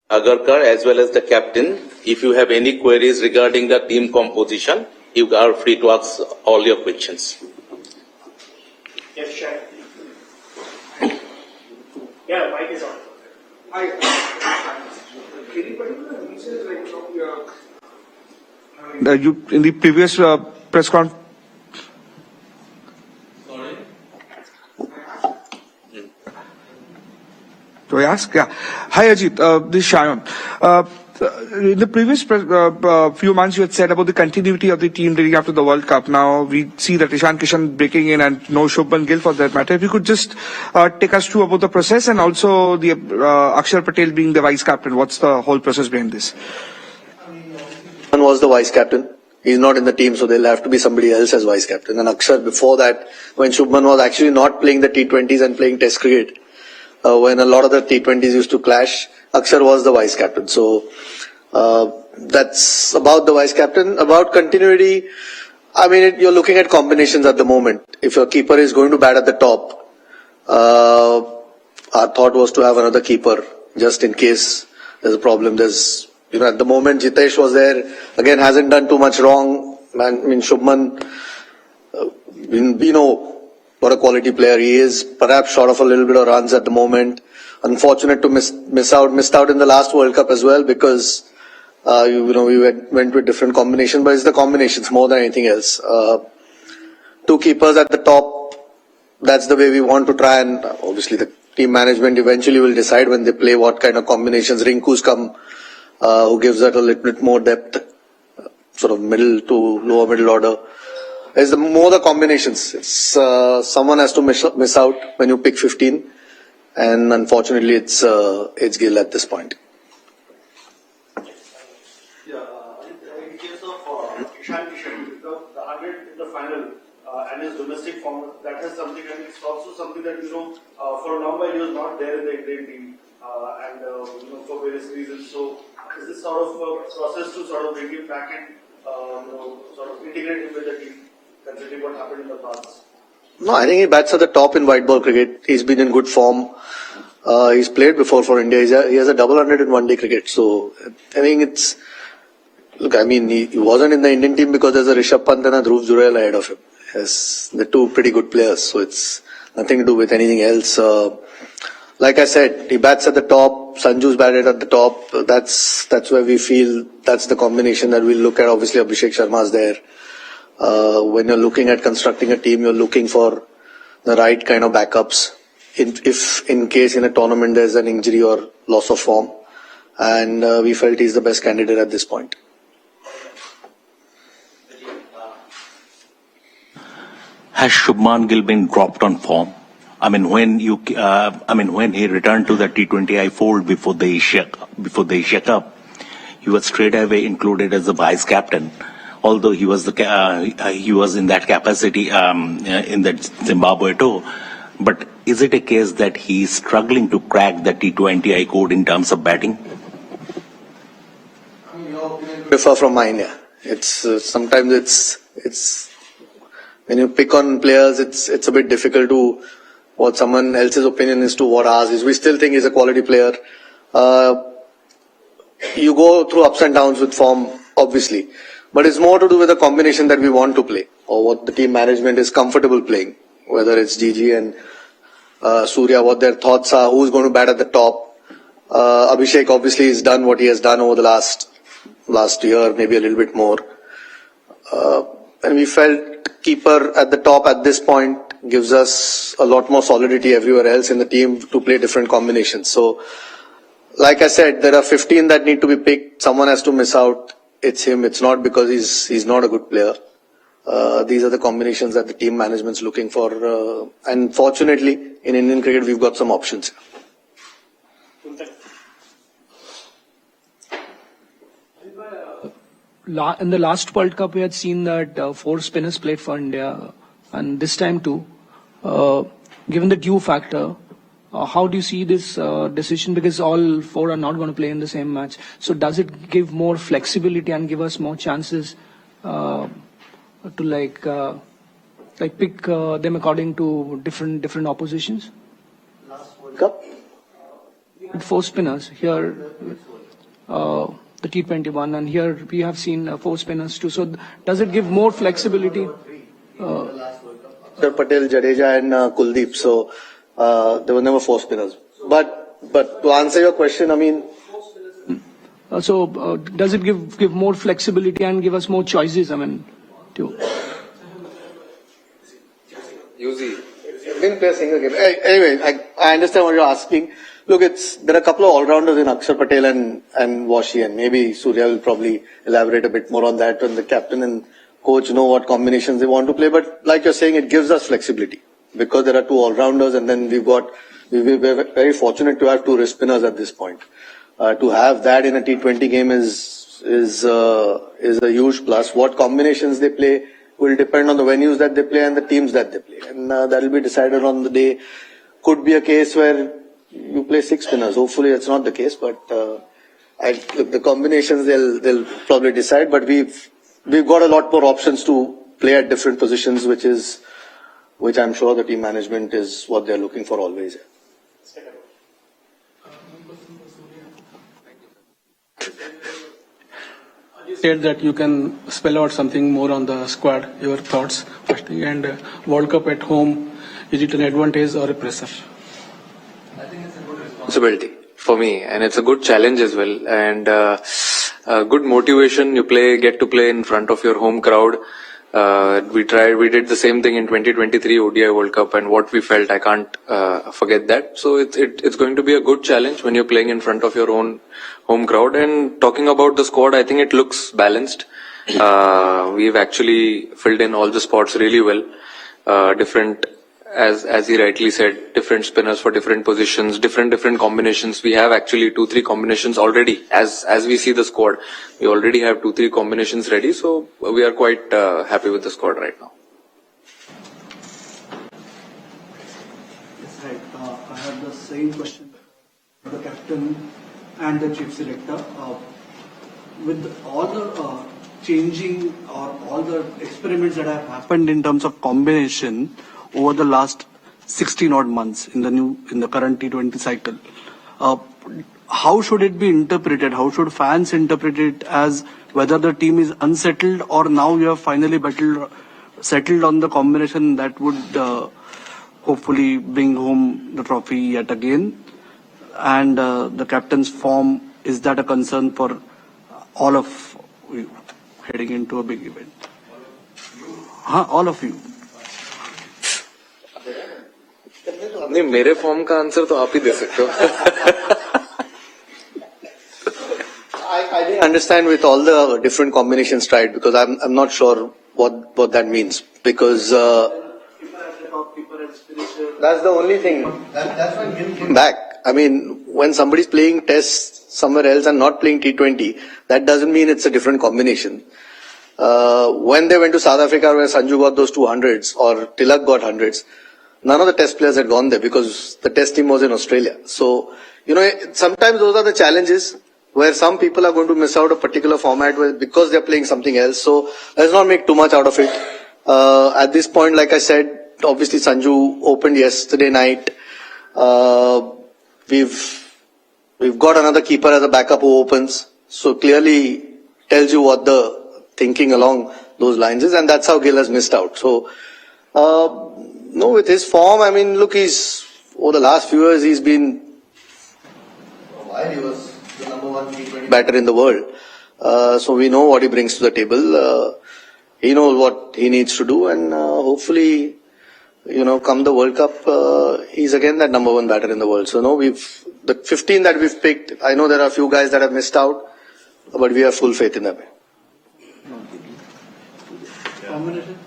Agarkar as well as the captain. If you have any queries regarding the team composition, you are free to ask all your questions. Yes, sure. Yeah, mic is on. Hi. Any particular reasons like you in the previous press conference? Do I ask? Yeah. Hi, Ajit. This is Shyam. In the previous few months, you had said about the continuity of the team leading after the World Cup. Now we see that Ishan Kishan breaking in and no Shubman Gill for that matter. If you could just take us through about the process and also the Axar Patel being the vice captain. What's the whole process behind this? Shubman was the vice captain. He's not in the team, so there'll have to be somebody else as vice captain. And Axar, before that, when Shubman was actually not playing the T20s and playing Test cricket, when a lot of the T20s used to clash, Axar was the vice captain. So that's about the vice captain. About continuity, I mean, you're looking at combinations at the moment. If your keeper is going to bat at the top, our thought was to have another keeper just in case there's a problem. There's, at the moment Jitesh was there, again hasn't done too much wrong. I mean, Shubman, we know what a quality player he is. Perhaps short of a little bit of runs at the moment. Unfortunate to missed out in the last World Cup as well because we went with different combination, but it's the combinations more than anything else. Two keepers at the top. That's the way we want to try, and obviously the team management eventually will decide when they play what kind of combinations. Rinku's come, who gives that a little bit more depth, sort of middle to lower middle order. It's more the combinations. It's someone has to miss out when you pick 15, and unfortunately it's Gill at this point. Yeah, in case of Ishan Kishan, the 100 in the final and his domestic form, that is something, and it's also something that for a long while he was not there in the Indian team, and for various reasons. So is this sort of a process to sort of bring him back and sort of integrate him with the team? Considering what happened in the past? No, I think he bats at the top in white ball cricket. He's been in good form. He's played before for India. He has a double 100 in one-day cricket. So I think it's... Look, I mean, he wasn't in the Indian team because there's a Rishabh Pant and a Dhruv Jurel ahead of him. Yes, they're two pretty good players. So it's nothing to do with anything else. Like I said, he bats at the top. Sanju's batted at the top. That's where we feel that's the combination that we'll look at. Obviously, Abhishek Sharma's there. When you're looking at constructing a team, you're looking for the right kind of backups. If in case in a tournament there's an injury or loss of form, and we felt he's the best candidate at this point. Has Shubman Gill been dropped on form? I mean, when he returned to the T20I fold before the Asia Cup, he was straight away included as the vice captain. Although he was in that capacity in the Zimbabwe tour, but is it a case that he is struggling to crack the T20I code in terms of batting? Differ from mine, yeah. It's sometimes it's when you pick on players, it's a bit difficult to what someone else's opinion is to what ours is. We still think he's a quality player. You go through ups and downs with form, obviously. But it's more to do with the combination that we want to play or what the team management is comfortable playing, whether it's Gigi and Surya, what their thoughts are, who's going to bat at the top. Abhishek obviously has done what he has done over the last year, maybe a little bit more. And we felt keeper at the top at this point gives us a lot more solidity everywhere else in the team to play different combinations. So, like I said, there are 15 that need to be picked. Someone has to miss out. It's him. It's not because he's not a good player. These are the combinations that the team management's looking for. And fortunately, in Indian cricket, we've got some options. In the last World Cup, we had seen that 4 spinners played for India, and this time too. Given the due factor, how do you see this decision? Because all 4 are not going to play in the same match. So does it give more flexibility and give us more chances to pick them according to different oppositions? Last World Cup? 4 spinners here. the T20 one, and here we have seen 4 spinners too. So does it give more flexibility? Axar Patel, Jadeja and Kuldeep. So there were never 4 spinners. But to answer your question, I mean, Does it give more flexibility and give us more choices? I mean, to didn't play a single game. Anyway, I understand what you're asking. Look, there are a couple of all-rounders in Axar Patel and Washi, and maybe Surya will probably elaborate a bit more on that when the captain and coach know what combinations they want to play. But like you're saying, it gives us flexibility because there are 2 all-rounders, and then we're very fortunate to have 2 wrist spinners at this point. To have that in a T20 game is a huge plus. What combinations they play will depend on the venues that they play and the teams that they play, and that will be decided on the day. Could be a case where you play 6 spinners. Hopefully, it's not the case, but look, the combinations they'll probably decide. But we've got a lot more options to play at different positions, which I'm sure the team management is what they're looking for always. Said that you can spell out something more on the squad, your thoughts, and World Cup at home, is it an advantage or a pressure? I think it's a good responsibility for me, and it's a good challenge as well, and good motivation. You get to play in front of your home crowd. We did the same thing in 2023 ODI World Cup, and what we felt, I can't forget that. So it's going to be a good challenge when you're playing in front of your own home crowd. And talking about the squad, I think it looks balanced. We've actually filled in all the spots really well. Different, as he rightly said, different spinners for different positions, different combinations. We have actually 2-3 combinations already. As we see the squad, we already have 2-3 combinations ready. So we are quite happy with the squad right now. Yes, right. I have the same question for the captain and the chief selector. With all the changing or all the experiments that have happened in terms of combination over the last 16 odd months in the current T20 cycle, how should it be interpreted? How should fans interpret it, as whether the team is unsettled or now you have finally settled on the combination that would hopefully bring home the trophy yet again? And the captain's form, is that a concern for all of you heading into a big event? All of you. नहीं, मेरे form का answer तो आप ही दे सकते हो. I didn't understand with all the different combinations tried, because I'm not sure what that means, because that's the only thing. That's why Gill came back. I mean, when somebody's playing tests somewhere else and not playing T20, that doesn't mean it's a different combination. When they went to South Africa where Sanju got those 200s or Tilak got 100s, none of the test players had gone there because the test team was in Australia. So, sometimes those are the challenges where some people are going to miss out a particular format because they're playing something else. So let's not make too much out of it. At this point, like I said, obviously Sanju opened yesterday night. We've got another keeper as a backup who opens. So clearly tells you what the thinking along those lines is, and that's how Gill has missed out. So, no, with his form, I mean, look, over the last few years, he's been, while he was the #1 T20 batter in the world. So we know what he brings to the table. He knows what he needs to do, and hopefully, come the World Cup, he's again that #1 batter in the world. So no, the 15 that we've picked, I know there are a few guys that have missed out, but we have full faith in them. Combination?